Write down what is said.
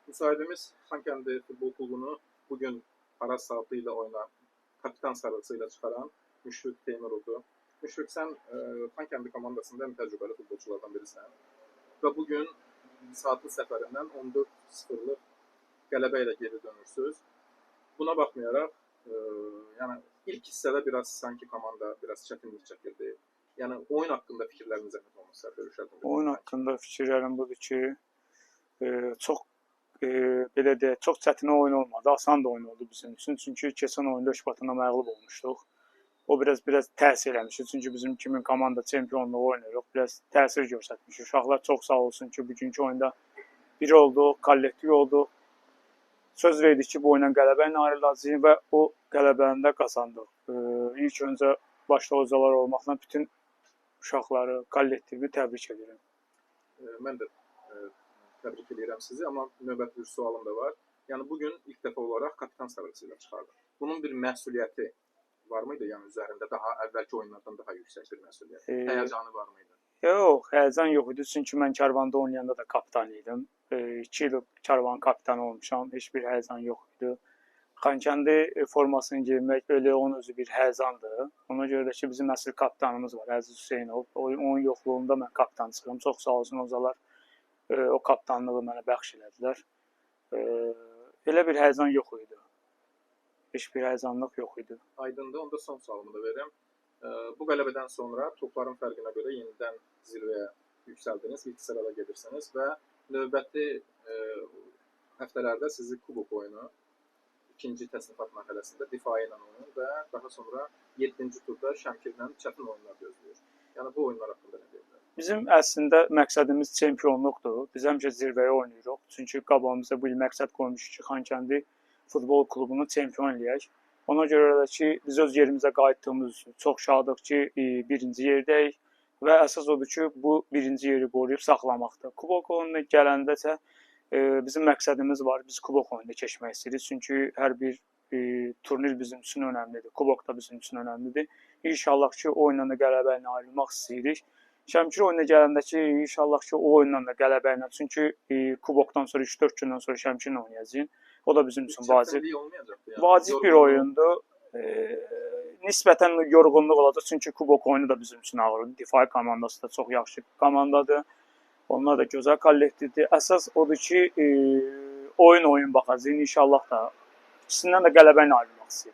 Müsahibimiz Xankəndi Futbol Klubunu bugün Araz saatı ilə oynayan, kapitan sarısıyla çıxaran Müşfiq Teymurovdur. Müşfiq, sən Xankəndi komandasında ən təcrübəli futbolçulardan birisən və bugün saatlı səfərindən 14-0'lık qələbə ilə geri dönürsünüz. Buna baxmayaraq, yəni ilk hissədə biraz sanki komanda biraz çətinlik çəkirdi. Yəni oyun haqqında fikirləriniz zəhmət olmasa görüşəlim. Oyun haqqında fikirlərim budur ki, çox belə deyək, çox çətin oyun olmadı, asan da oyun oldu bizim üçün. Çünki keçən oyunda Şbatana məğlub olmuşduq. O biraz təsir eləmişdi. Çünki bizim kimi komanda çempionluğu oynayırıq. Biraz təsir göstərmiş. Uşaqlar çox sağ olsun ki, bugünkü oyunda bir olduq, kollektiv olduq. Söz verdik ki, bu oyundan qələbə ilə ayrılacağıq və o qələbəni də qazandıq. İlk öncə başda hocalar olmaqla bütün uşaqları, kollektivi təbrik edirəm. Mən də təbrik edirəm sizi, amma növbəti bir sualım da var. Yəni bugün ilk dəfə olaraq kapitan sarısıyla çıxardıq. Bunun bir məsuliyyəti var mıydı? Yəni üzərində daha əvvəlki oyunlardan daha yüksək bir məsuliyyət, həyəcanı var mıydı? Yox, həyəcan yox idi. Çünki mən Karvanda oynayanda da kapitan idim. 2 il Karvan kapitanı olmuşam. Heç bir həyəcan yox idi. Xankəndi formasını geymək elə onun özü bir həyəcandır. Ona görə də ki, bizim əsl kapitanımız var, Əziz Hüseynov. Onun yoxluğunda mən kapitançılığım. Çox sağ olsun hocalar o kapitanlığı mənə bəxş elədilər. Elə bir həyəcan yox idi. Heç bir həyəcanlıq yox idi. Aydındır. Onda son sualımı da verim. Bu qələbədən sonra topların fərqinə görə yenidən zirvəyə yüksəldiniz, ilk sırada gedirsiniz və növbəti həftələrdə sizi kubok oyunu, ikinci təsnifat mərhələsində difai ilə oyun və daha sonra 7-ci turda Şəmkirlə çətin oyunlar gözləyir. Yəni bu oyunlar haqqında nə deyirlər? Bizim əslində məqsədimiz çempionluqdur. Biz həmişə zirvəyə oynayırıq. Çünki qabağımıza bu il məqsəd qoymuşuq ki, Xankəndi futbol klubunu çempion eləyək. Ona görə də ki, biz öz yerimizə qayıtdığımız üçün çox şadıq ki, birinci yerdəyik və əsas odur ki, bu birinci yeri qoruyub saxlamaqdır. Kubok oyununa gələndəcə bizim məqsədimiz var. Biz kubok oyununa keçmək istəyirik. Çünki hər bir turnir bizim üçün önəmlidir. Kubok da bizim üçün önəmlidir. İnşallah ki, o oyunla da qələbə ilə ayrılmaq istəyirik. Şəmkir oyununa gələndə ki, inşallah ki, o oyunla da qələbə ilə. Çünki kubokdan sonra 3-4 gündən sonra Şəmkirlə oynayacağıq. O da bizim üçün vacib. Vacib bir oyundur. Nisbətən yorğunluq olacaq. Çünki kubok oyunu da bizim üçün ağırdır. Difai komandası da çox yaxşı komandadır. Onlar da gözəl kollektivdir. Əsas odur ki, oyun baxacağıq. İnşallah da ikisindən də qələbə ilə ayrılmaq istəyirəm.